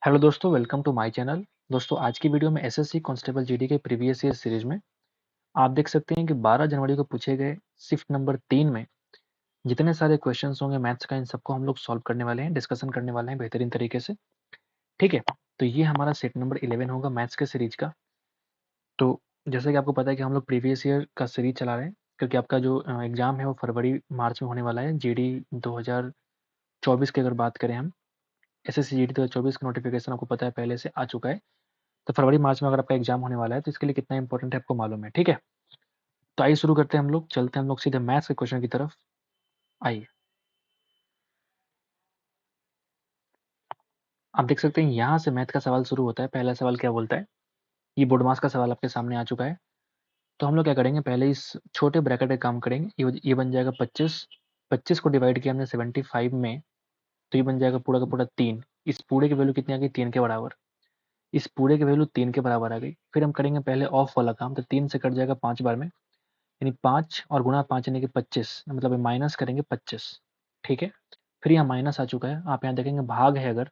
Hello दोस्तों, welcome to my channel. दोस्तों, आज की वीडियो में एसएससी कांस्टेबल जीडी के प्रीवियस ईयर सीरीज में आप देख सकते हैं कि 12 जनवरी को पूछे गए शिफ्ट नंबर 3 में जितने सारे क्वेश्चंस होंगे मैथ्स का, इन सबको हम लोग सॉल्व करने वाले हैं, डिस्कशन करने वाले हैं बेहतरीन तरीके से। ठीक है, तो ये हमारा सेट नंबर 11 होगा मैथ्स के सीरीज का। तो जैसे कि आपको पता है कि हम लोग प्रीवियस ईयर का सीरीज चला रहे हैं, क्योंकि आपका जो एग्जाम है वो फरवरी मार्च में होने वाला है। जीडी 2024 की अगर बात करें हम, एसएससी जीडी 2024 का नोटिफिकेशन आपको पता है पहले से आ चुका है। तो फरवरी मार्च में अगर आपका एग्जाम होने वाला है तो इसके लिए कितना इंपॉर्टेंट है आपको मालूम है। ठीक है, तो आइए शुरू करते हैं, हम लोग चलते हैं हम लोग सीधे मैथ्स के क्वेश्चन की तरफ। आइए, आप देख सकते हैं यहाँ से मैथ का सवाल शुरू होता है। पहला सवाल क्या बोलता है, ये बोर्ड मास का सवाल आपके सामने आ चुका है। तो हम लोग क्या करेंगे, पहले इस छोटे ब्रैकेट का काम करेंगे। ये बन जाएगा 25। 25 को डिवाइड किया हमने 75 में, तो ये बन जाएगा पूरा का पूरा 3। इस पूरे की वैल्यू कितनी आ गई, 3 के बराबर। इस पूरे की वैल्यू 3 के बराबर आ गई। फिर हम करेंगे पहले ऑफ वाला काम, तो 3 से कट जाएगा 5 बार में, यानी 5 और गुणा 5 यानी कि 25, मतलब माइनस करेंगे 25। ठीक है, फिर यहाँ माइनस आ चुका है। आप यहाँ देखेंगे भाग है अगर,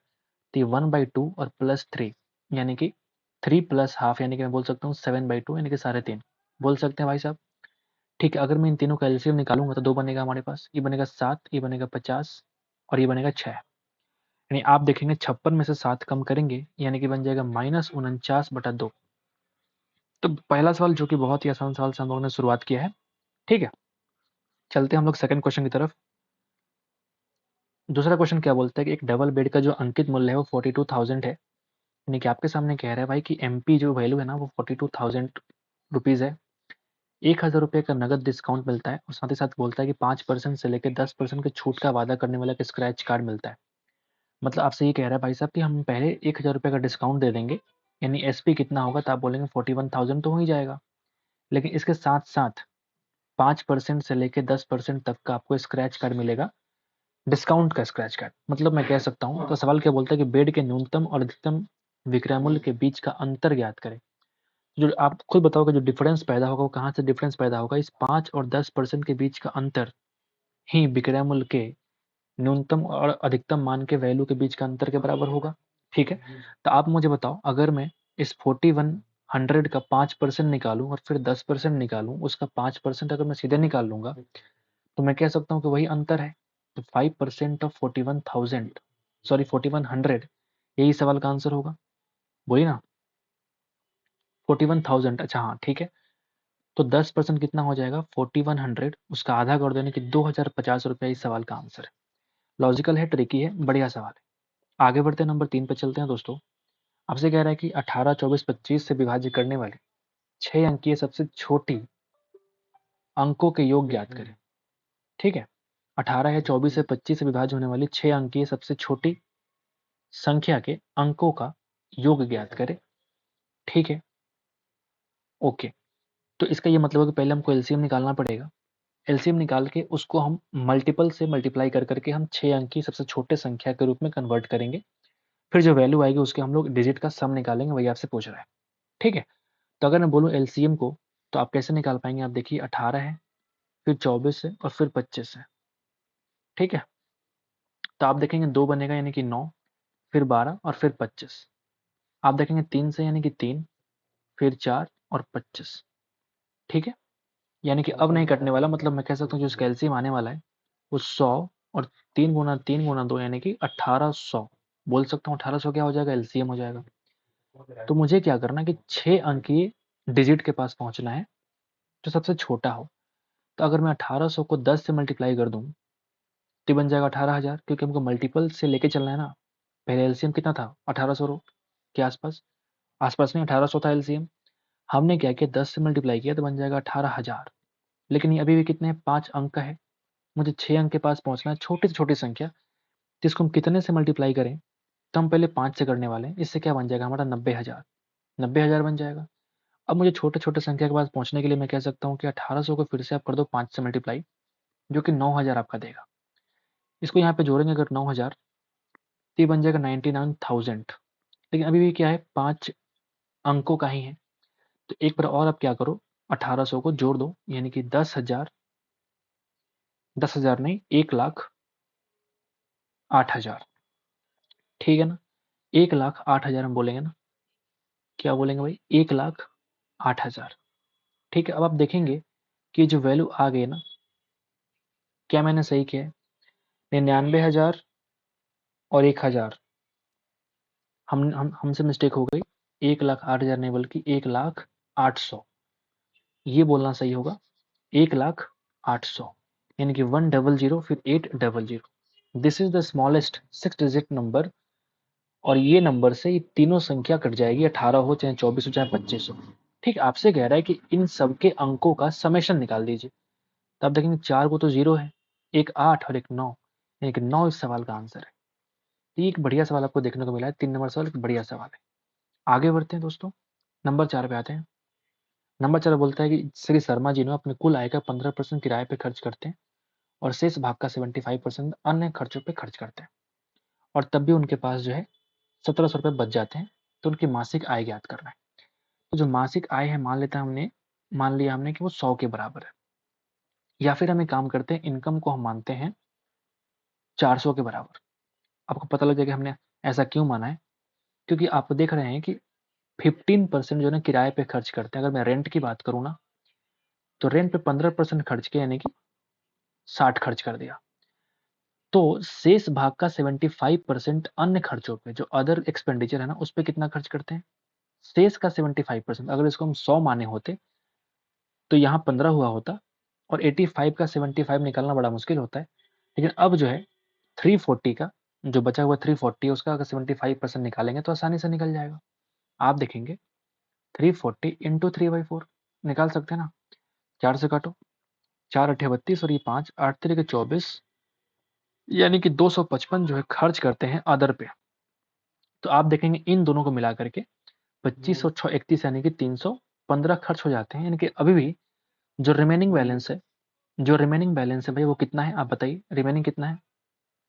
तो ये 1/2 और +3 यानी कि 3 प्लस हाफ, यानी कि मैं बोल सकता हूँ 7/2 यानी कि 3.5 बोल सकते हैं भाई साहब। ठीक है, अगर मैं इन तीनों का एलसीएम निकालूंगा तो 2 बनेगा हमारे पास। ये बनेगा 7, ये बनेगा 50 और ये बनेगा 6। यानी आप देखेंगे 56 में से 7 कम करेंगे यानी कि बन जाएगा -49/2। तो पहला सवाल जो कि बहुत ही आसान सवाल से हम लोगों ने शुरुआत किया है। ठीक है, चलते हैं हम लोग सेकंड क्वेश्चन की तरफ। दूसरा क्वेश्चन क्या बोलता है कि एक डबल बेड का जो अंकित मूल्य है वो 42,000 है। यानी कि आपके सामने कह रहा है भाई कि एमपी जो वैल्यू है ना वो 42,000 रुपीज है। 1,000 रुपये का नगद डिस्काउंट मिलता है और साथ ही साथ बोलता है कि 5% से लेकर 10% के छूट का वादा करने वाला एक स्क्रैच कार्ड मिलता है। मतलब आपसे ये कह रहा है भाई साहब कि हम पहले 1,000 रुपये का डिस्काउंट दे देंगे, यानी एसपी कितना होगा, तो आप बोलेंगे 41,000 तो हो ही जाएगा। लेकिन इसके साथ साथ 5% से लेकर 10% तक का आपको स्क्रैच कार्ड मिलेगा, डिस्काउंट का स्क्रैच कार्ड। मतलब मैं कह सकता हूँ, तो सवाल क्या बोलता है कि बेड के न्यूनतम और अधिकतम विक्रय मूल्य के बीच का अंतर ज्ञात करें। जो आप खुद बताओगे, जो डिफरेंस पैदा होगा वो कहाँ से डिफरेंस पैदा होगा, इस 5 और 10% के बीच का अंतर ही विक्रय मूल्य के न्यूनतम और अधिकतम मान के वैल्यू के बीच का अंतर के बराबर होगा। ठीक है, तो आप मुझे बताओ, अगर मैं इस 4100 का 5% निकालूं और फिर 10% निकालूं, उसका 5% अगर मैं सीधे निकाल लूंगा तो मैं कह सकता हूँ कि वही अंतर है। तो 5% ऑफ 41,000, सॉरी 4100, यही सवाल का आंसर होगा। बोलिए ना, 41,000। अच्छा हाँ ठीक है, तो 10% कितना हो जाएगा, 4100, उसका आधा कर देने की 2,050 रुपया इस सवाल का आंसर है। लॉजिकल है, ट्रिकी है, बढ़िया सवाल है। आगे बढ़ते हैं, नंबर 3 पे चलते हैं दोस्तों। आपसे कह रहा है कि 18, 24, 25 से विभाज्य करने वाले 6 अंकीय सबसे छोटी अंकों के योग ज्ञात करें। ठीक है, 18 है 24 से 25 से विभाज्य होने वाली 6 अंकीय सबसे छोटी संख्या के अंकों का योग ज्ञात करें। ठीक है, ओके। तो इसका ये मतलब है कि पहले हमको एलसीएम निकालना पड़ेगा। एलसीएम निकाल के उसको हम मल्टीपल से मल्टीप्लाई कर करके हम 6 अंक की सबसे छोटे संख्या के रूप में कन्वर्ट करेंगे। फिर जो वैल्यू आएगी उसके हम लोग डिजिट का सम निकालेंगे, वही आपसे पूछ रहा है। ठीक है, तो अगर मैं बोलूँ एलसीएम को, तो आप कैसे निकाल पाएंगे। आप देखिए 18 है, फिर 24 है और फिर 25 है। ठीक है, तो आप देखेंगे 2 बनेगा यानी कि 9, फिर 12 और फिर 25। आप देखेंगे 3 से यानी कि 3, फिर 4 और 25। ठीक है, यानी कि अब नहीं कटने वाला, मतलब मैं कह सकता हूँ जो इसका एलसीएम आने वाला है वो 100 और 3 गुना 2 यानी कि 1800। बोल सकता हूँ 1800 क्या हो जाएगा, एलसीएम हो जाएगा। तो मुझे क्या करना है कि 6 अंकीय डिजिट के पास पहुंचना है जो सबसे छोटा हो। तो अगर मैं 1800 को 10 से मल्टीप्लाई कर दूं तो बन जाएगा 18,000, क्योंकि हमको मल्टीपल से लेके चलना है ना। पहले एलसीएम कितना था, 1800 के आसपास, आसपास नहीं 1800 था एलसीएम। हमने क्या किया, 10 से मल्टीप्लाई किया तो बन जाएगा 18,000। लेकिन ये अभी भी कितने हैं, 5 अंक का है। मुझे 6 अंक के पास पहुंचना है, छोटी से छोटी संख्या, जिसको हम कितने से मल्टीप्लाई करें, तो हम पहले 5 से करने वाले हैं। इससे क्या बन जाएगा हमारा, 90,000। 90,000 बन जाएगा। अब मुझे छोटे छोटे संख्या के पास पहुंचने के लिए मैं कह सकता हूँ कि 1800 को फिर से आप कर दो 5 से मल्टीप्लाई, जो कि 9,000 आपका देगा। इसको यहाँ पे जोड़ेंगे अगर 9,000, तो ये बन जाएगा 99,000। लेकिन अभी भी क्या है, 5 अंकों का ही है। तो एक बार और आप क्या करो, 1800 को जोड़ दो, यानी कि 10,000, 10,000 नहीं, 1,08,000। ठीक है ना, 1,08,000 हम बोलेंगे ना, क्या बोलेंगे भाई, 1,08,000। ठीक है, अब आप देखेंगे कि जो वैल्यू आ गई ना, क्या मैंने सही किया है, 99,000 और 1,000, हमसे मिस्टेक हो गई, 1,08,000 नहीं बल्कि 1,08,000, ये बोलना सही होगा, 1,08,000, यानी कि 100 फिर 800। This is the smallest 6 digit number, और ये नंबर से ये तीनों संख्या कट जाएगी, 18 हो चाहे 24 हो चाहे 25 हो। ठीक, आपसे कह रहा है कि इन सबके अंकों का समेशन निकाल दीजिए। तो आप देखेंगे 4 को तो 0 है, एक 8 और एक 9, यानी कि 9 इस सवाल का आंसर है। तो ये एक बढ़िया सवाल आपको देखने को मिला है, 3 नंबर सवाल एक बढ़िया सवाल है। आगे बढ़ते हैं दोस्तों, नंबर 4 पे आते हैं। नंबर 4 बोलता है कि श्री शर्मा जी ने अपने कुल आय का 15% किराए पे खर्च करते हैं और शेष भाग का 75% अन्य खर्चों पे खर्च करते हैं, और तब भी उनके पास जो है 1,700 रुपये बच जाते हैं। तो उनकी मासिक आय ज्ञात करना है। तो जो मासिक आय है, मान लिया हमने कि वो 100 के बराबर है, या फिर हम एक काम करते हैं, इनकम को हम मानते हैं 400 के बराबर। आपको पता लग जाएगा हमने ऐसा क्यों माना है, क्योंकि आप देख रहे हैं कि 15% जो है किराए पे खर्च करते हैं। अगर मैं रेंट की बात करूँ ना, तो रेंट पे 15% खर्च किया, यानी कि 60 खर्च कर दिया। तो शेष भाग का 75% अन्य खर्चों पे, जो अदर एक्सपेंडिचर है ना, उस पर कितना खर्च करते हैं, शेष का 75%। अगर इसको हम 100 माने होते तो यहाँ 15 हुआ होता, और 85 का 75 निकालना बड़ा मुश्किल होता है। लेकिन अब जो है 340 का जो बचा हुआ 340 उसका अगर 75% निकालेंगे तो आसानी से निकल जाएगा। आप देखेंगे 340 इंटू 3/4 निकाल सकते हैं ना, 4 से काटो, 4 अठे 32 और ये 5 8 3 24, यानी कि 255 जो है खर्च करते हैं अदर पे। तो आप देखेंगे इन दोनों को मिला करके 25 और 6 31, यानी कि 315 खर्च हो जाते हैं। यानी कि अभी भी जो रिमेनिंग बैलेंस है, भाई वो कितना है, आप बताइए, रिमेनिंग कितना है,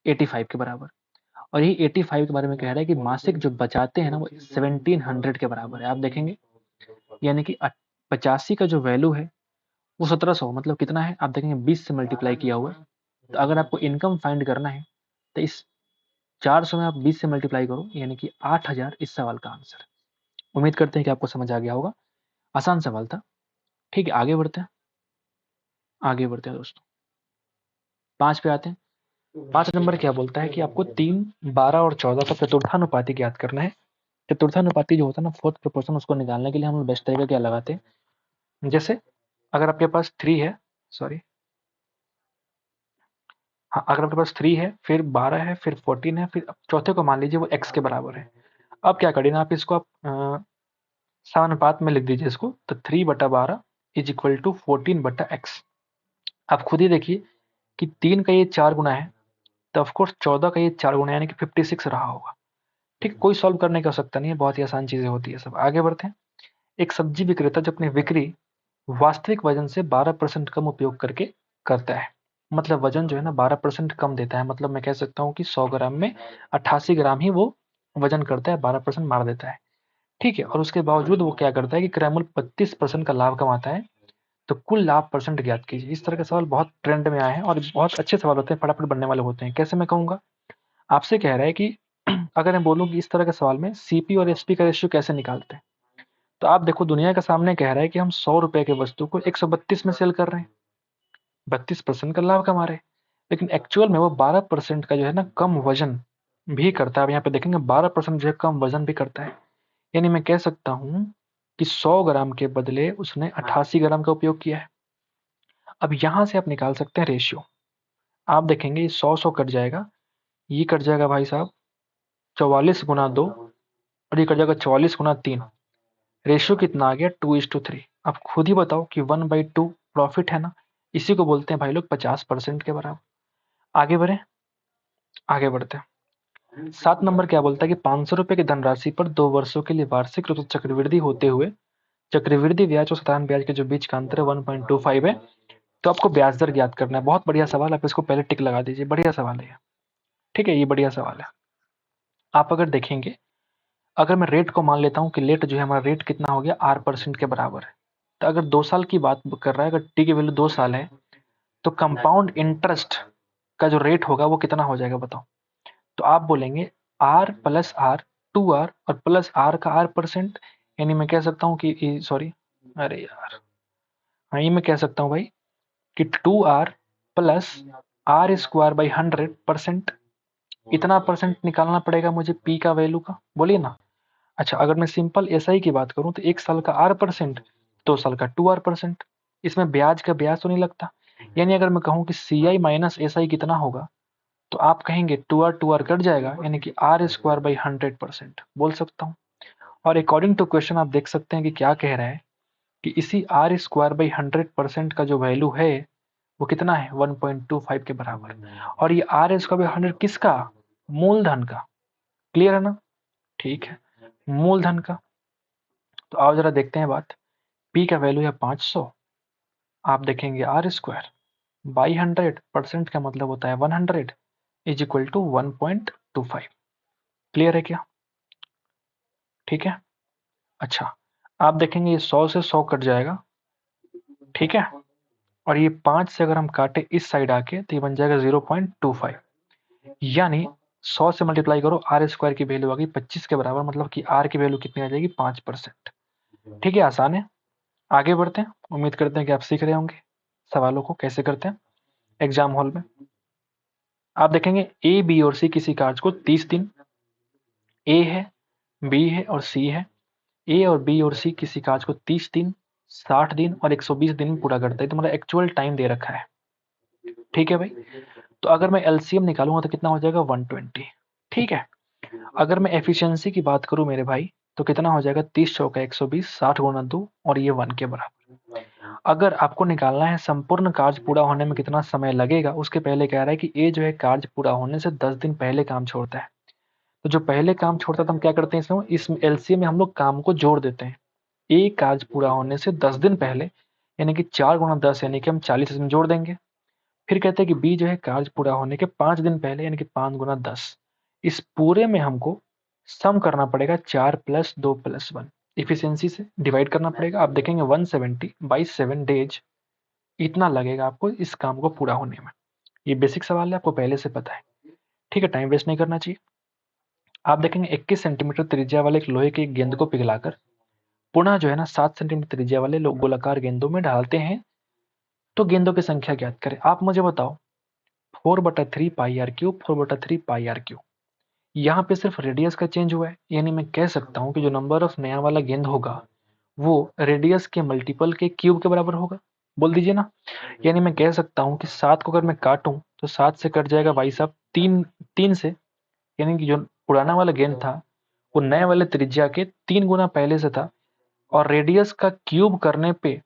85 के बराबर। और यही 85 के बारे में कह रहा है कि मासिक जो बचाते हैं ना, वो 1700 के बराबर है। आप देखेंगे, यानी कि 85 का जो वैल्यू है वो 1700, मतलब कितना है, आप देखेंगे 20 से मल्टीप्लाई किया हुआ है। तो अगर आपको इनकम फाइंड करना है तो इस 400 में आप 20 से मल्टीप्लाई करो, यानी कि 8,000 इस सवाल का आंसर है। उम्मीद करते हैं कि आपको समझ आ गया होगा, आसान सवाल था। ठीक है, आगे बढ़ते हैं, दोस्तों, 5 पे आते हैं। 5 नंबर क्या बोलता है कि आपको 3, 12 और 14 का चतुर्थानुपाती ज्ञात करना है। चतुर्थानुपाती जो होता है ना, फोर्थ प्रोपोर्शन, उसको निकालने के लिए हम लोग बेस्ट तरीका क्या लगाते हैं, जैसे अगर आपके पास 3 है, सॉरी, हाँ, अगर आपके पास 3 है, फिर 12 है, फिर 14 है, फिर चौथे को मान लीजिए वो x के बराबर है। अब क्या करिए ना, आप इसको आप समानुपात में लिख दीजिए इसको, तो 3/12 इज इक्वल टू 14/x। आप खुद ही देखिए कि 3 का ये 4 गुना है, तो ऑफकोर्स 14 का ये 4 गुना, यानी कि 56 रहा होगा। ठीक, कोई सॉल्व करने की आवश्यकता नहीं है, बहुत ही आसान चीजें होती है सब। आगे बढ़ते हैं। एक सब्जी विक्रेता जो अपनी बिक्री वास्तविक वजन से 12% कम उपयोग करके करता है, मतलब वजन जो है ना 12% कम देता है। मतलब मैं कह सकता हूँ कि 100 ग्राम में 88 ग्राम ही वो वजन करता है, 12% मार देता है। ठीक है, और उसके बावजूद वो क्या करता है कि क्रयमूल्य 25% का लाभ कमाता है। तो कुल लाभ परसेंट ज्ञात कीजिए। इस तरह के सवाल बहुत ट्रेंड में आए हैं और बहुत अच्छे सवाल होते हैं, फटाफट बनने वाले होते हैं। कैसे मैं कहूँगा, आपसे कह रहा है कि अगर मैं बोलूँ कि इस तरह के सवाल में सीपी और एसपी का रेशियो कैसे निकालते हैं, तो आप देखो दुनिया के सामने कह रहा है कि हम 100 रुपए के वस्तु को 132 में सेल कर रहे हैं, 32% का लाभ कमा रहे हैं, लेकिन एक्चुअल में वो 12% का जो है ना कम वजन भी करता है। अब यहाँ पे देखेंगे 12% जो है कम वजन भी करता है। यानी मैं कह सकता हूँ कि 100 ग्राम के बदले उसने 88 ग्राम का उपयोग किया है। अब यहाँ से आप निकाल सकते हैं रेशियो। आप देखेंगे ये 100 कट जाएगा, ये कट जाएगा भाई साहब 44 गुना 2, और ये कट जाएगा 44 गुना 3। रेशियो कितना आ गया, 2:3। आप खुद ही बताओ कि 1/2 प्रॉफिट है ना, इसी को बोलते हैं भाई लोग 50% के बराबर। आगे बढ़े, आगे बढ़ते हैं। 7 नंबर क्या बोलता है कि 500 रुपए की धनराशि पर 2 वर्षों के लिए वार्षिक रूप से चक्रवृद्धि होते हुए चक्रवृद्धि ब्याज और साधारण ब्याज के जो बीच का अंतर है 1.25 है। तो आपको ब्याज दर ज्ञात करना है। बहुत बढ़िया सवाल, आप इसको पहले टिक लगा दीजिए, बढ़िया सवाल है। ठीक है, ये बढ़िया सवाल है। आप अगर देखेंगे, अगर मैं रेट को मान लेता हूँ कि लेट जो है हमारा रेट कितना हो गया, R% के बराबर है। तो अगर 2 साल की बात कर रहा है, अगर टी की वैल्यू 2 साल है, तो कंपाउंड इंटरेस्ट का जो रेट होगा वो कितना हो जाएगा बताओ। तो आप बोलेंगे R प्लस R 2r और प्लस r का r%, यानी मैं कह सकता हूँ कि सॉरी, अरे यार, हाँ ये मैं कह सकता हूँ भाई कि 2r प्लस r² / 100%, इतना परसेंट निकालना पड़ेगा मुझे p का वैल्यू का, बोलिए ना। अच्छा, अगर मैं सिंपल SI की बात करूं तो 1 साल का r%, 2 साल का 2r%, इसमें ब्याज का ब्याज तो नहीं लगता। यानी अगर मैं कहूं कि CI माइनस SI कितना होगा, तो आप कहेंगे 2r कट जाएगा, यानी कि r² / 100% बोल सकता हूँ। और अकॉर्डिंग टू क्वेश्चन आप देख सकते हैं कि क्या कह रहा है कि इसी r² / 100% का जो वैल्यू है वो कितना है, 1.25 के बराबर। और ये r² / 100 किसका, मूलधन का। क्लियर है ना, ठीक है, मूलधन का। तो आओ जरा देखते हैं बात। p का वैल्यू है 500, आप देखेंगे r²/100%, का मतलब होता है 100 इज इक्वल टू 1.25। क्लियर है क्या, ठीक है। अच्छा, आप देखेंगे ये 100 से 100 कट जाएगा, ठीक है। और ये 5 से अगर हम काटे इस साइड आके तो ये बन जाएगा 0.25, यानी 100 से मल्टीप्लाई करो, r² की वैल्यू आ गई 25 के बराबर, मतलब कि r की वैल्यू कितनी आ जाएगी, 5%। ठीक है, आसान है। आगे बढ़ते हैं, उम्मीद करते हैं कि आप सीख रहे होंगे सवालों को कैसे करते हैं एग्जाम हॉल में। आप देखेंगे A, B और C किसी कार्य को 30 दिन, A है, B है और C है। A और B और C किसी कार्य को 30 दिन, 60 दिन और 120 दिन में पूरा करता है। तो मतलब एक्चुअल टाइम दे रखा है, ठीक है भाई। तो अगर मैं LCM निकालूंगा तो कितना हो जाएगा, 120। ठीक है, अगर मैं एफिशिएंसी की बात करूं मेरे भाई, तो कितना हो जाएगा, 30 चौका 120, 60 गुना 2 और ये 1 के बराबर। अगर आपको निकालना है संपूर्ण कार्य पूरा होने में कितना समय लगेगा, उसके पहले कह रहा है कि ए जो है कार्य पूरा होने से 10 दिन पहले काम छोड़ता है। तो जो पहले काम छोड़ता है तो हम क्या करते हैं, इस LCM में हम लोग काम को जोड़ देते हैं। ए कार्य पूरा होने से 10 दिन पहले, यानी कि 4 गुना 10, यानी कि हम 40 इसमें जोड़ देंगे। फिर कहते हैं कि बी जो है कार्य पूरा होने के 5 दिन पहले, यानी कि 5 गुना 10। इस पूरे में हमको सम करना पड़ेगा 4 + 2 + 1, इफिशियंसी से डिवाइड करना पड़ेगा। आप देखेंगे 170/7 डेज इतना लगेगा आपको इस काम को पूरा होने में। ये बेसिक सवाल है, आपको पहले से पता है, ठीक है, टाइम वेस्ट नहीं करना चाहिए। आप देखेंगे 21 सेंटीमीटर त्रिज्या वाले एक लोहे की गेंद को पिघलाकर पुनः जो है ना 7 सेंटीमीटर त्रिज्या वाले लोग गोलाकार गेंदों में डालते हैं, तो गेंदों की संख्या ज्ञात करें। आप मुझे बताओ, 4/3 πr³, 4/3 πr³, यहाँ पे सिर्फ रेडियस का चेंज हुआ है, यानी मैं कह सकता हूँ कि जो नंबर ऑफ नया वाला गेंद होगा वो रेडियस के मल्टीपल के क्यूब के बराबर होगा। बोल दीजिए ना, यानी मैं कह सकता हूँ कि 7 को अगर मैं काटूं तो 7 से कट जाएगा भाई साहब 3 से, यानी कि जो पुराना वाला गेंद था वो नए वाले त्रिज्या के 3 गुना पहले से था, और रेडियस का क्यूब करने पे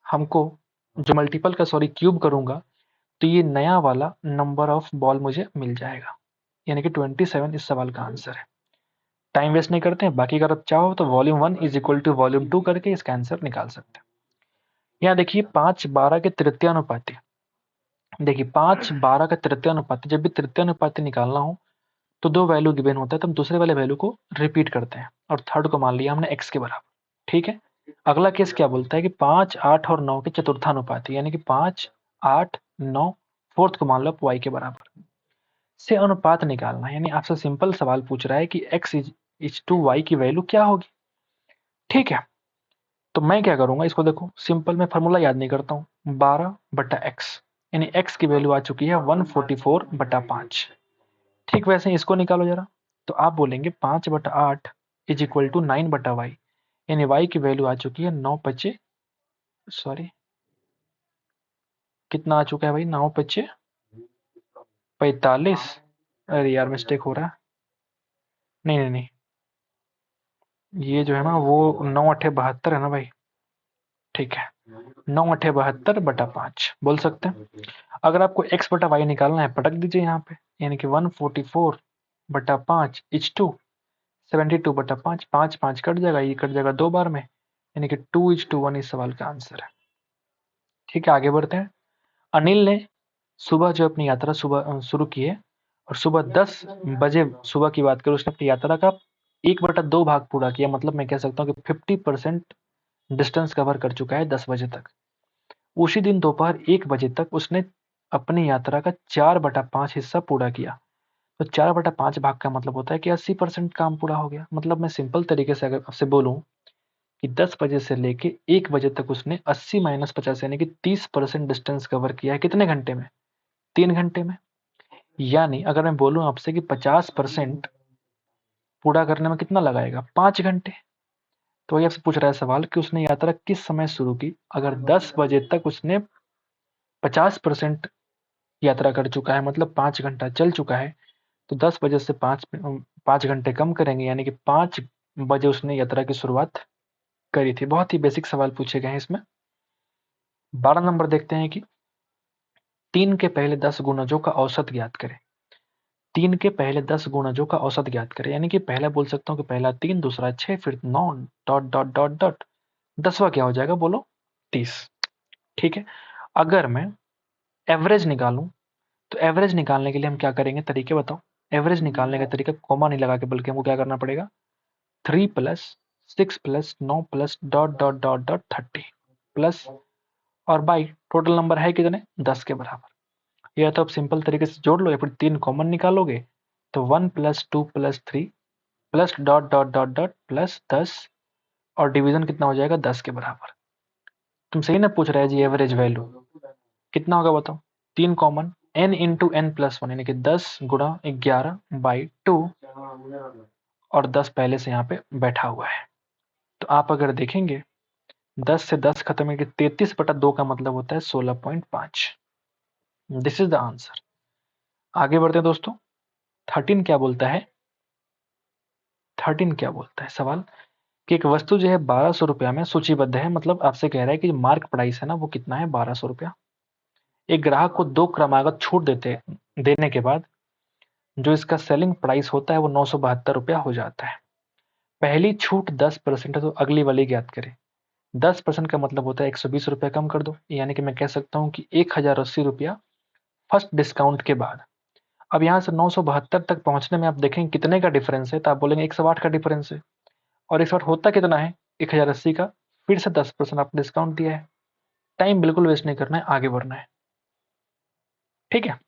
हमको जो मल्टीपल का सॉरी क्यूब करूंगा तो ये नया वाला नंबर ऑफ बॉल मुझे मिल जाएगा, यानी कि 27 इस सवाल का आंसर है। टाइम वेस्ट नहीं करते हैं, बाकी अगर आप चाहो तो volume 1 is equal to volume 2 करके इसका आंसर निकाल सकते हैं। यहाँ देखिए 5/12 के तृतीयानुपाती, देखिए 5/12 का तृतीयानुपाती, जब भी तृतीयानुपाती निकालना हो तो दो वैल्यू गिवन होता है, तो हम दूसरे वाले वैल्यू को रिपीट करते हैं और थर्ड को मान लिया हमने x के बराबर, ठीक है। अगला केस क्या बोलता है कि 5, 8 और 9 के चतुर्थानुपाती, यानी कि 5, 8, 9, फोर्थ को मान लो y के बराबर से अनुपात निकालना है। यानी आपसे सिंपल सवाल पूछ रहा है कि x इज टू y की वैल्यू क्या होगी, ठीक है। तो मैं क्या करूंगा, इसको देखो सिंपल, मैं फॉर्मूला याद नहीं करता हूँ, 12/x, यानी x की वैल्यू आ चुकी है 144/5। ठीक वैसे ही इसको निकालो जरा, तो आप बोलेंगे 5/8 इज इक्वल टू 9/y, यानी y की वैल्यू आ चुकी है 9×5, सॉरी कितना आ चुका है भाई, 9×5 45। अरे यार मिस्टेक हो रहा है, नहीं नहीं नहीं, ये जो है ना वो 9×8 = 72 है ना भाई, ठीक है, 9×8 = 5 बोल सकते हैं। अगर आपको x/y निकालना है पटक दीजिए यहाँ पे, यानी कि 144/5 इज टू 72/5, 5 5 कट जाएगा, ये कट जाएगा 2 बार में, यानी कि 2:1 इस सवाल का आंसर है। ठीक है, आगे बढ़ते हैं। अनिल ने सुबह जो अपनी यात्रा सुबह शुरू की है, और सुबह 10 बजे सुबह की बात करूँ, उसने अपनी यात्रा का 1/2 भाग पूरा किया, मतलब मैं कह सकता हूँ कि 50% डिस्टेंस कवर कर चुका है 10 बजे तक। उसी दिन दोपहर 1 बजे तक उसने अपनी यात्रा का 4/5 हिस्सा पूरा किया। तो 4/5 भाग का मतलब होता है कि 80% काम पूरा हो गया। मतलब मैं सिंपल तरीके से अगर आपसे बोलूं कि 10 बजे से लेके 1 बजे तक उसने 80 माइनस 50 यानी कि 30% डिस्टेंस कवर किया है। कितने घंटे में? 3 घंटे में। यानी अगर मैं बोलूं आपसे कि 50% पूरा करने में कितना लगाएगा? 5 घंटे। तो वही आपसे पूछ रहा है सवाल कि उसने यात्रा किस समय शुरू की। अगर 10 बजे तक उसने 50% यात्रा कर चुका है, मतलब 5 घंटा चल चुका है, तो 10 बजे से 5 घंटे कम करेंगे, यानी कि 5 बजे उसने यात्रा की शुरुआत करी थी। बहुत ही बेसिक सवाल पूछे गए हैं इसमें। 12 नंबर देखते हैं कि 3 के पहले 10 गुणजों का औसत ज्ञात करें। 3 के पहले 10 गुणजों का औसत ज्ञात करें, यानी कि पहला बोल सकता हूँ कि पहला 3, दूसरा 6, फिर 9, डॉट डॉट डॉट डॉट, 10वां क्या हो जाएगा? बोलो। 30। ठीक है। अगर मैं एवरेज निकालूं, तो एवरेज निकालने के लिए हम क्या करेंगे? तरीके बताओ। एवरेज निकालने का तरीका कॉमा नहीं लगा के, बल्कि हमको क्या करना पड़ेगा? 3 + 6 + 9 + dot dot dot dot 30 plus और बाई टोटल नंबर है कितने? 10 के बराबर। या तो आप सिंपल तरीके से जोड़ लो या फिर 3 कॉमन निकालोगे, तो 1 + 2 + 3 plus dot dot dot dot plus 10, और डिवीजन कितना हो जाएगा? 10 के बराबर। तुम सही ना पूछ रहे हैं जी? एवरेज वैल्यू कितना होगा बताओ? 3 कॉमन, n × n+1 यानी कि 10 × 11/2, और 10 पहले से यहाँ पे बैठा हुआ है। तो आप अगर देखेंगे 10 से 10 खत्म है कि 33/2 का मतलब होता है 16.5। This is the answer. आगे बढ़ते हैं दोस्तों। 13 क्या बोलता है? 13 क्या बोलता है सवाल कि एक वस्तु जो है 1200 रुपया में सूचीबद्ध है। मतलब आपसे कह रहा है कि मार्क प्राइस है ना, वो कितना है? 1200 रुपया। एक ग्राहक को 2 क्रमागत छूट देने के बाद जो इसका सेलिंग प्राइस होता है वो 972 रुपया हो जाता है। पहली छूट 10% है, तो अगली वाली ज्ञात करें। 10% का मतलब होता है 120 रुपया कम कर दो, यानी कि मैं कह सकता हूँ कि 1080 रुपया फर्स्ट डिस्काउंट के बाद। अब यहाँ से 972 तक पहुंचने में आप देखेंगे कितने का डिफरेंस है, तो आप बोलेंगे 108 का डिफरेंस है। और 108 होता कितना है? 1080 का, फिर से 10% आपने डिस्काउंट दिया है। टाइम बिल्कुल वेस्ट नहीं करना है, आगे बढ़ना है। ठीक है।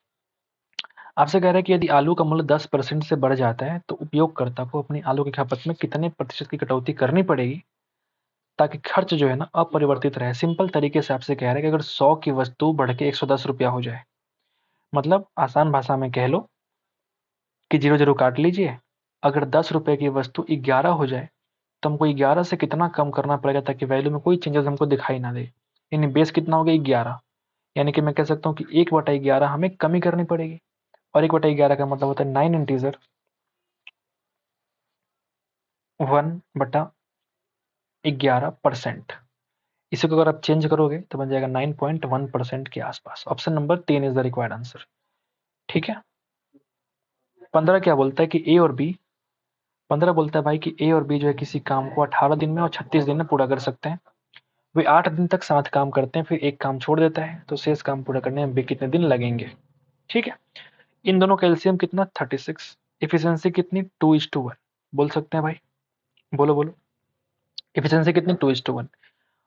आपसे कह रहा है कि यदि आलू का मूल्य 10% से बढ़ जाता है तो उपयोगकर्ता को अपनी आलू की खपत में कितने प्रतिशत की कटौती करनी पड़ेगी ताकि खर्च जो है ना अपरिवर्तित रहे। सिंपल तरीके से आपसे कह रहा है कि अगर 100 की वस्तु बढ़ के 110 रुपया हो जाए, मतलब आसान भाषा में कह लो कि 0 0 काट लीजिए। अगर 10 रुपए की वस्तु 11 हो जाए तो हमको 11 से कितना कम करना पड़ेगा ताकि वैल्यू में कोई चेंजेस हमको दिखाई ना दे। यानी बेस कितना हो गया? 11। यानी कि मैं कह सकता हूँ कि 1/11 हमें कमी करनी पड़ेगी। और 1/11 का मतलब होता है 9 इंटीजर 1/11%। इसी को अगर आप चेंज करोगे तो बन जाएगा 9.1% के आसपास। Option number 3 is the required answer. ठीक है। 15 क्या बोलता है कि ए और बी 15 बोलता है भाई कि ए और बी जो है किसी काम को 18 दिन में और 36 दिन में पूरा कर सकते हैं। वे 8 दिन तक साथ काम करते हैं, फिर एक काम छोड़ देता है, तो शेष काम पूरा करने में भी कितने दिन लगेंगे? ठीक है। इन दोनों का एलसीएम कितना? 36। इफिशियंसी कितनी? 2:1। बोल सकते हैं भाई? बोलो बोलो। इफिशियंसी कितनी? 2:1।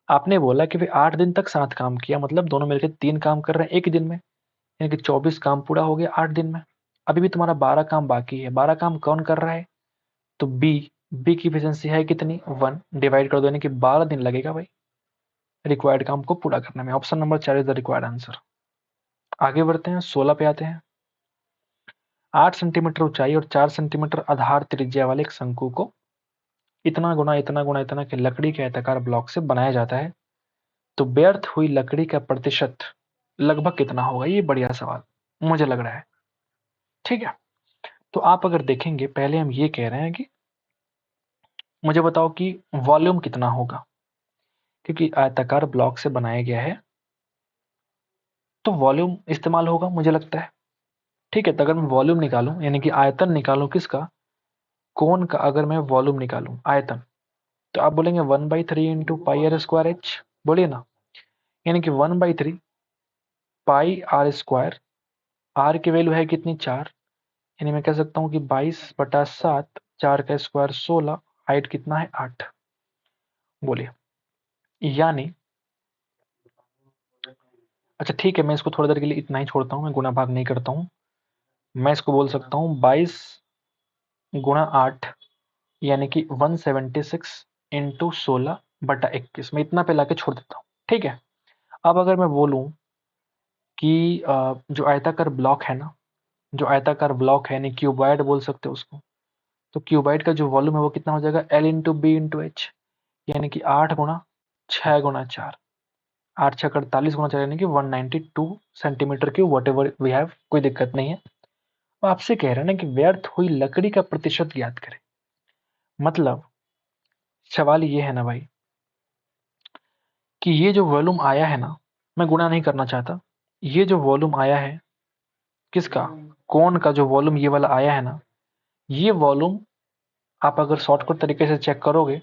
आपने बोला कि वे 8 दिन तक साथ काम किया, मतलब दोनों मिलकर 3 काम कर रहे हैं एक ही दिन में, यानी कि 24 काम पूरा हो गया 8 दिन में। अभी भी तुम्हारा 12 काम बाकी है। 12 काम कौन कर रहा है? तो बी। बी की एफिशिएंसी है कितनी? 1। डिवाइड कर दो, यानी कि 12 दिन लगेगा भाई रिक्वायर्ड काम को पूरा करने में। Option number 4 is the required answer. आगे बढ़ते हैं, 16 पे आते हैं। 8 सेंटीमीटर ऊंचाई और 4 सेंटीमीटर आधार त्रिज्या वाले एक शंकु को इतना गुना इतना गुना इतना के लकड़ी के आयताकार ब्लॉक से बनाया जाता है, तो व्यर्थ हुई लकड़ी का प्रतिशत लगभग कितना होगा? ये बढ़िया सवाल मुझे लग रहा है। ठीक है। तो आप अगर देखेंगे, पहले हम ये कह रहे हैं कि मुझे बताओ कि वॉल्यूम कितना होगा, क्योंकि आयताकार ब्लॉक से बनाया गया है तो वॉल्यूम इस्तेमाल होगा मुझे लगता है। ठीक है। तो अगर मैं वॉल्यूम निकालूं, यानी कि आयतन निकालूं किसका? कोन का। अगर मैं वॉल्यूम निकालूं आयतन, तो आप बोलेंगे 1/3 into pi R square H. बोलिए ना। यानी कि 1/3 पाई आर स्क्वायर। आर की वैल्यू है कितनी? 4। यानी मैं कह सकता हूँ कि 22/7, 4 का स्क्वायर 16, हाइट कितना है? 8। बोलिए। यानी अच्छा ठीक है, मैं इसको थोड़ी देर के लिए इतना ही छोड़ता हूँ, मैं गुणा भाग नहीं करता हूँ। मैं इसको बोल सकता हूँ 22 गुणा 8 यानी कि 176 इंटू 16/21 में इतना पे लाके छोड़ देता हूँ। ठीक है, अब अगर मैं बोलूँ कि जो आयताकार ब्लॉक है ना, जो आयताकार ब्लॉक है यानी क्यूबॉइड बोल सकते हो उसको, तो क्यूबॉइड का जो वॉल्यूम है वो कितना हो जाएगा L into B into H, यानी कि 8 गुणा 6 गुणा 4, 8 6 48 गुणा 4 यानी कि 192 centimetre cube, whatever we have, कोई दिक्कत नहीं है। अब आपसे कह रहे हैं ना कि व्यर्थ हुई लकड़ी का प्रतिशत ज्ञात करें। मतलब सवाल ये है ना भाई कि ये जो वॉल्यूम आया है ना, मैं गुणा नहीं करना चाहता, ये जो वॉल्यूम आया है किसका, कोन का जो वॉल्यूम ये वाला आया है ना, ये वॉल्यूम आप अगर शॉर्टकट तरीके से चेक करोगे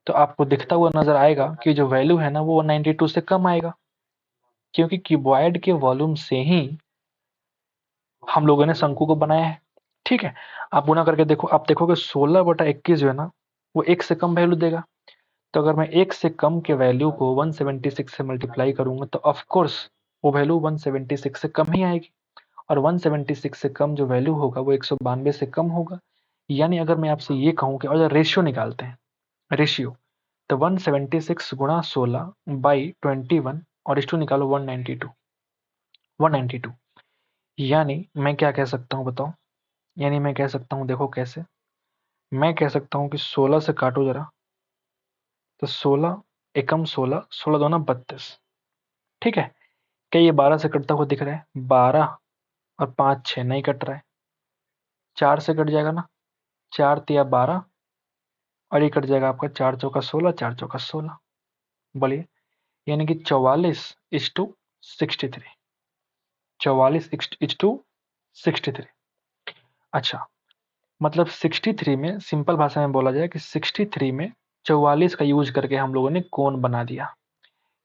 तो आपको दिखता हुआ नजर आएगा कि जो वैल्यू है ना वो 192 से कम आएगा, क्योंकि क्यूबॉइड के वॉल्यूम से ही हम लोगों ने शंकु को बनाया है। ठीक है, आप गुणा करके देखो, आप देखोगे 16/21 जो है ना वो 1 से कम वैल्यू देगा। तो अगर मैं 1 से कम के वैल्यू को 176 से मल्टीप्लाई करूंगा तो ऑफ कोर्स वो वैल्यू 176 से कम ही आएगी, और 176 से कम जो वैल्यू होगा वो 192 से कम होगा। यानी अगर मैं आपसे ये कहूं कि और रेशियो निकालते हैं, रेशियो, तो 176 गुणा 16/21 और इस टू निकालो 192, यानी मैं क्या कह सकता हूँ बताओ, यानी मैं कह सकता हूँ, देखो कैसे, मैं कह सकता हूँ कि 16 से काटो जरा, तो 16 एकम 16, 16 दूना 32। ठीक है, क्या ये 12 से कटता हुआ दिख रहा है, 12 और 5 6 नहीं कट रहा है, 4 से कट जाएगा ना, 4 तिया 12 और ये कट जाएगा आपका 4 चौका 16, 4 चौका 16, बोलिए, यानी कि 44:63, 44:63। अच्छा, मतलब 63 में सिंपल भाषा में बोला जाए कि 63 में 44 का यूज करके हम लोगों ने कोण बना दिया।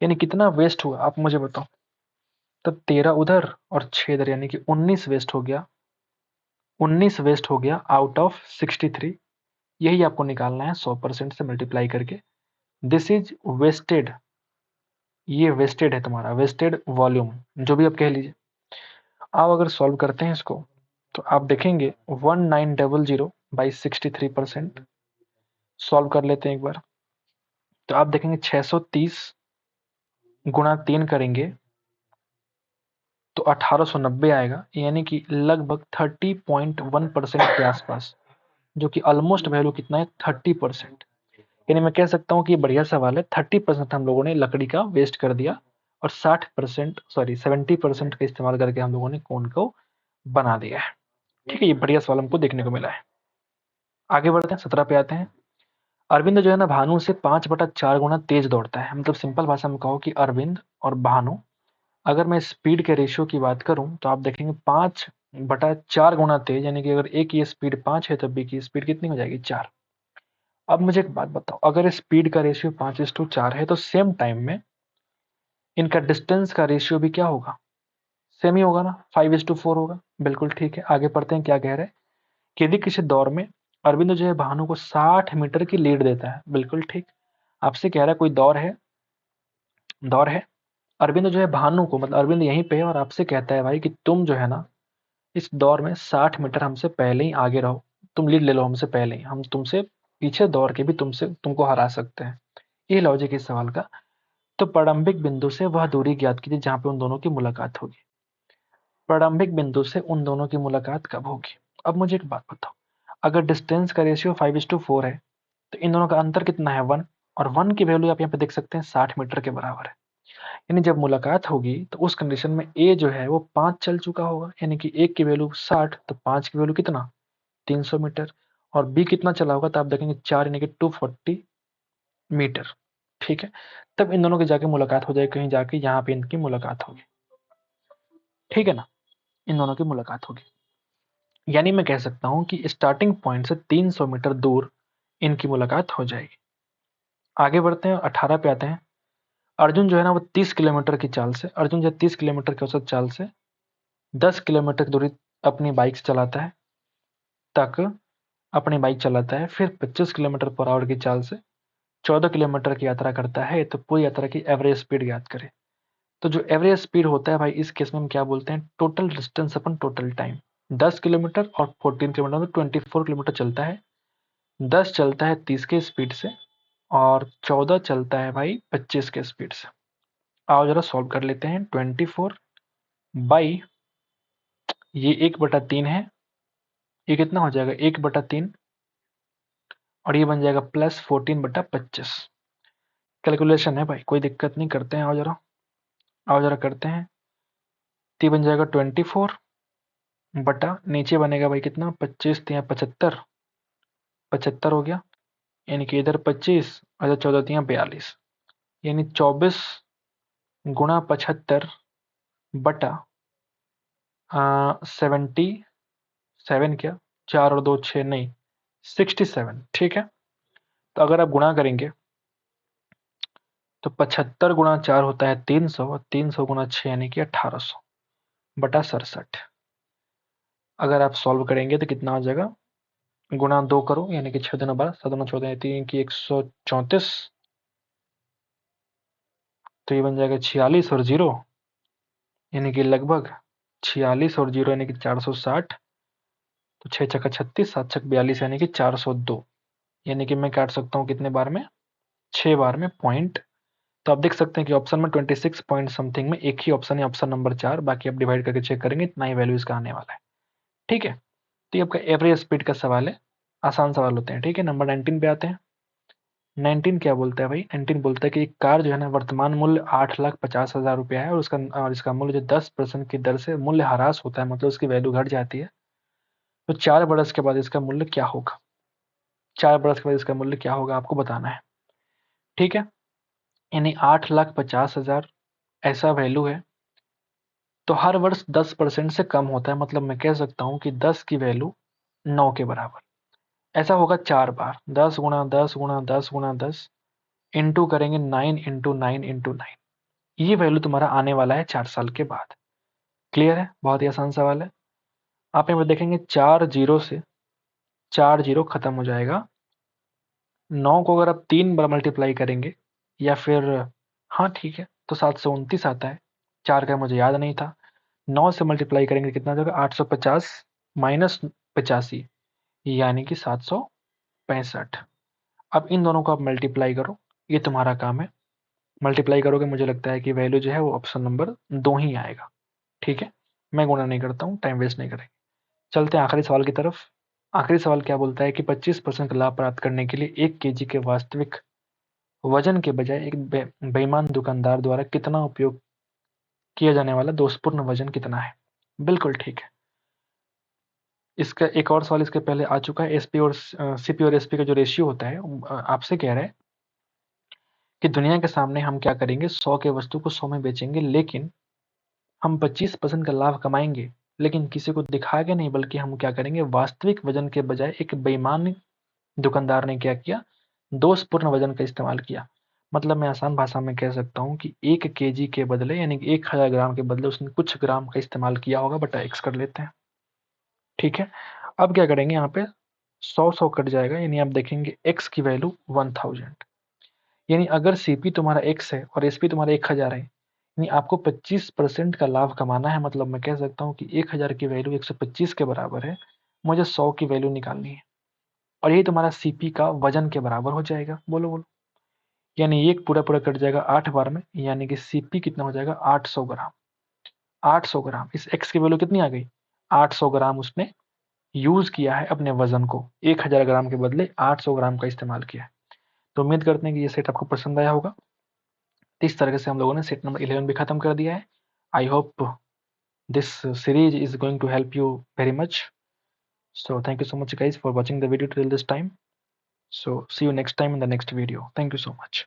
यानी कितना वेस्ट हुआ आप मुझे बताओ, तब 13 उधर और 6 इधर, यानी कि 19 वेस्ट हो गया, 19 वेस्ट हो गया आउट ऑफ 63। यही आपको निकालना है 100% से मल्टीप्लाई करके। दिस इज वेस्टेड, ये वेस्टेड है तुम्हारा, वेस्टेड वॉल्यूम, जो भी आप कह लीजिए। आप अगर सॉल्व करते हैं इसको तो आप देखेंगे 1900/63%, सॉल्व कर लेते हैं एक बार, तो आप देखेंगे 630 गुणा 3 करेंगे तो 1890 आएगा, यानी कि लगभग 30.1% के आसपास, जो कि ऑलमोस्ट वैल्यू कितना है 30%। यानी मैं कह सकता हूँ कि बढ़िया सवाल है, 30% हम लोगों ने लकड़ी का वेस्ट कर दिया और 60%, सॉरी 70% का इस्तेमाल करके हम लोगों ने कोन को बना दिया है। ठीक है, ये बढ़िया सवाल हमको देखने को मिला है। आगे बढ़ते हैं, 17 पे आते हैं। अरविंद जो है ना भानु से 5/4 गुना तेज दौड़ता है। मतलब सिंपल भाषा में कहो कि अरविंद और भानु, अगर मैं स्पीड के रेशियो की बात करूं तो आप देखेंगे 5/4 गुना तेज, यानी कि अगर ए की स्पीड 5 है तो बी की स्पीड कितनी हो जाएगी 4। अब मुझे एक बात बताओ, अगर स्पीड का रेशियो 5:4 है तो सेम टाइम में इनका डिस्टेंस का रेशियो भी क्या होगा, सेम ही होगा ना, 5:4 होगा। बिल्कुल ठीक है, आगे पढ़ते हैं क्या कह रहे हैं कि यदि किसी दौर में अरविंद जो है भानु को 60 मीटर की लीड देता है। बिल्कुल ठीक, आपसे कह रहा है कोई दौर है, दौर है, अरविंद जो है भानु को, मतलब अरविंद यहीं पे है और आपसे कहता है भाई कि तुम जो है ना इस दौर में 60 मीटर हमसे पहले ही आगे रहो, तुम लीड ले लो हमसे पहले ही, हम तुमसे पीछे दौड़ के भी तुमको हरा सकते हैं। ये लॉजिक इस सवाल का। तो प्रारंभिक बिंदु से वह दूरी ज्ञात कीजिए जहां पे उन दोनों की मुलाकात होगी। प्रारंभिक बिंदु से उन दोनों की मुलाकात कब होगी। अब मुझे एक बात बताओ, अगर डिस्टेंस का रेशियो 5:4 है तो इन दोनों का अंतर कितना है 1, और 1 की वैल्यू आप यहाँ पे देख सकते हैं 60 मीटर के बराबर है। यानी जब मुलाकात होगी तो उस कंडीशन में ए जो है वो 5 चल चुका होगा, यानी कि एक की वैल्यू 60 तो 5 की वैल्यू कितना 300 मीटर, और बी कितना चला होगा तो आप देखेंगे 4 यानी कि 240 मीटर। ठीक है, तब इन दोनों की जाके मुलाकात हो जाएगी, कहीं जाके यहाँ पे इनकी मुलाकात होगी। ठीक है ना, इन दोनों की मुलाकात होगी, यानी मैं कह सकता हूं कि स्टार्टिंग पॉइंट से 300 मीटर दूर इनकी मुलाकात हो जाएगी। आगे बढ़ते हैं, 18 पे आते हैं। अर्जुन जो है ना वो 30 किलोमीटर की चाल से, अर्जुन जो 30 किलोमीटर की औसत चाल से 10 किलोमीटर की दूरी अपनी बाइक से चलाता है, तक अपनी बाइक चलाता है, फिर 25 किलोमीटर पर आवर की चाल से 14 किलोमीटर की यात्रा करता है। तो पूरी यात्रा की एवरेज स्पीड ज्ञात करें। तो जो एवरेज स्पीड होता है भाई, इस केस में हम क्या बोलते हैं, टोटल डिस्टेंस अपन टोटल टाइम। 10 किलोमीटर और 14 किलोमीटर में 24 किलोमीटर चलता है। 10 चलता है 30 के स्पीड से और 14 चलता है भाई 25 के स्पीड से। आओ जरा सॉल्व कर लेते हैं। 24 बाई ये 1/3 है, ये कितना हो जाएगा 1/3 और ये बन जाएगा +14/25। कैलकुलेशन है भाई, कोई दिक्कत नहीं, करते हैं। आओ जरा करते हैं। तो ये बन जाएगा 24 बटा नीचे बनेगा भाई कितना 25 तिया 75, 75 हो गया, यानी कि इधर 25 और इधर 14 तिया 42, यानी 24 गुणा 75 बटा 77, क्या 4 और 2 6 नहीं 67, ठीक है। तो अगर आप गुणा करेंगे तो 75 गुणा 4 होता है 300 और 300 गुणा 6 यानी कि 1800 बटा 67। अगर आप सॉल्व करेंगे तो कितना हो जाएगा, गुणा 2 करो यानी कि 6 दूना 12, 7 दूना 14 यानी कि 134, तो ये बन जाएगा 46 और 0 यानी कि लगभग 46 और 0 यानी कि 460, तो 6 छक्का 36, 7 छक 42 यानी कि 402, यानी कि मैं काट सकता हूँ कितने बार में, 6 बार में पॉइंट। तो आप देख सकते हैं कि ऑप्शन में 26 पॉइंट समथिंग में एक ही ऑप्शन है, ऑप्शन नंबर 4, बाकी आप डिवाइड करके चेक करेंगे इतना ही वैल्यू इसका आने वाला है, ठीक है। तो ये आपका एवरेज स्पीड का सवाल है, आसान सवाल होते हैं, ठीक है। नंबर 19 पे आते हैं। 19 क्या बोलता है भाई, 19 बोलता है कि एक कार जो है ना वर्तमान मूल्य 8,50,000 रुपया है और इसका मूल्य जो 10% की दर से मूल्य ह्रास होता है, मतलब उसकी वैल्यू घट जाती है, तो 4 बरस के बाद इसका मूल्य क्या होगा, 4 बरस के बाद इसका मूल्य क्या होगा आपको बताना है, ठीक है। यानी 8,50,000 ऐसा वैल्यू है, तो हर वर्ष 10% से कम होता है, मतलब मैं कह सकता हूं कि 10 की वैल्यू 9 के बराबर। ऐसा होगा 4 बार, 10 गुणा 10 गुणा 10 गुणा 10 इंटू करेंगे 9 इंटू 9 इंटू 9, ये वैल्यू तुम्हारा आने वाला है 4 साल के बाद। क्लियर है, बहुत ही आसान सवाल है। आप यहाँ पे देखेंगे 4 जीरो से 4 जीरो खत्म हो जाएगा, 9 को अगर आप 3 बार मल्टीप्लाई करेंगे या फिर, हाँ ठीक है, तो 729 आता है, 4 का मुझे याद नहीं था। 9 से मल्टीप्लाई करेंगे कितना जाएगा 850 माइनस 85 यानी कि 765। अब इन दोनों को आप मल्टीप्लाई करो, ये तुम्हारा काम है। मल्टीप्लाई करोगे मुझे लगता है कि वैल्यू जो है वो ऑप्शन नंबर 2 ही आएगा, ठीक है। मैं गुणा नहीं करता हूँ, टाइम वेस्ट नहीं करेंगे। चलते हैं आखिरी सवाल की तरफ। आखिरी सवाल क्या बोलता है कि 25% का लाभ प्राप्त करने के लिए 1 kg के वास्तविक वजन के बजाय एक बेईमान दुकानदार द्वारा कितना उपयोग किया जाने वाला दोषपूर्ण वजन कितना है। बिल्कुल ठीक है। इसका एक और सवाल इसके पहले आ चुका है। एसपी और सीपी और एसपी का जो रेशियो होता है, आपसे कह रहा है कि दुनिया के सामने हम क्या करेंगे, 100 के वस्तु को 100 में बेचेंगे, लेकिन हम 25% का लाभ कमाएंगे, लेकिन किसी को दिखा के नहीं, बल्कि हम क्या करेंगे, वास्तविक वजन के बजाय एक बेईमान दुकानदार ने क्या किया, दोषपूर्ण वजन का इस्तेमाल किया। मतलब मैं आसान भाषा में कह सकता हूँ कि 1 kg के बदले यानी कि 1000 ग्राम के बदले उसने कुछ ग्राम का इस्तेमाल किया होगा, बटा एक्स कर लेते हैं, ठीक है। अब क्या करेंगे, यहाँ पे 100 कट जाएगा, यानी आप देखेंगे एक्स की वैल्यू 1000, यानी अगर सीपी तुम्हारा एक्स है और एसपी तुम्हारा 1000 है, यानी आपको 25% का लाभ कमाना है। मतलब मैं कह सकता हूँ कि 1000 की वैल्यू 125 के बराबर है, मुझे 100 की वैल्यू निकालनी है, और यही तुम्हारा सीपी का वजन के बराबर हो जाएगा। बोलो बोलो, यानी ये पूरा पूरा कट जाएगा 8 बार में, यानी कि सीपी कितना हो जाएगा 800 ग्राम। 800 ग्राम, इस एक्स की वैल्यू कितनी आ गई, 800 ग्राम उसने यूज किया है अपने वजन को, 1000 ग्राम के बदले 800 ग्राम का इस्तेमाल किया है। तो उम्मीद करते हैं कि ये सेट आपको पसंद आया होगा। इस तरह से हम लोगों ने सेट नंबर 11 भी खत्म कर दिया है। I hope this series is going to help you very much. So thank you so much guys for watching the video till this time. So see you next time in the next video. Thank you so much.